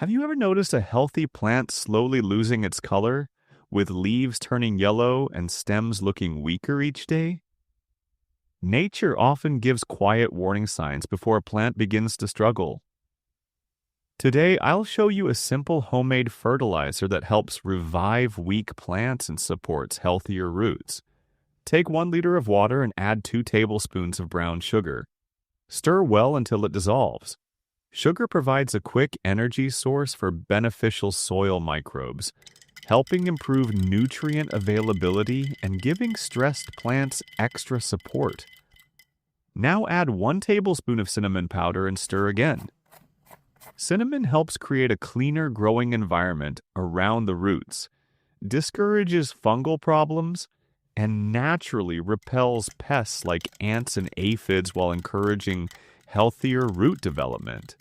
Have you ever noticed a healthy plant slowly losing its color, with leaves turning yellow and stems looking weaker each day? Nature often gives quiet warning signs before a plant begins to struggle. Today, I'll show you a simple homemade fertilizer that helps revive weak plants and supports healthier roots. Take 1 liter of water and add 2 tablespoons of brown sugar. Stir well until it dissolves. Sugar provides a quick energy source for beneficial soil microbes, helping improve nutrient availability and giving stressed plants extra support. Now add 1 tablespoon of cinnamon powder and stir again. Cinnamon helps create a cleaner growing environment around the roots, discourages fungal problems, and naturally repels pests like ants and aphids while encouraging healthier root development.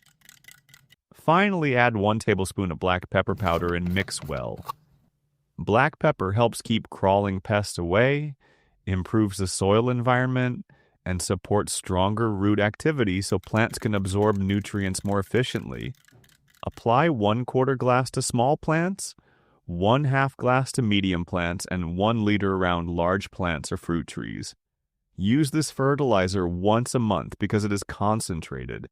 Finally, add 1 tablespoon of black pepper powder and mix well. Black pepper helps keep crawling pests away, improves the soil environment, and supports stronger root activity so plants can absorb nutrients more efficiently. Apply 1/4 glass to small plants, 1/2 glass to medium plants, and 1 liter around large plants or fruit trees. Use this fertilizer once a month because it is concentrated.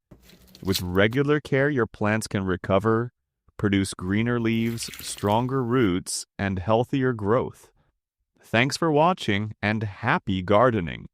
With regular care, your plants can recover, produce greener leaves, stronger roots, and healthier growth. Thanks for watching, and happy gardening!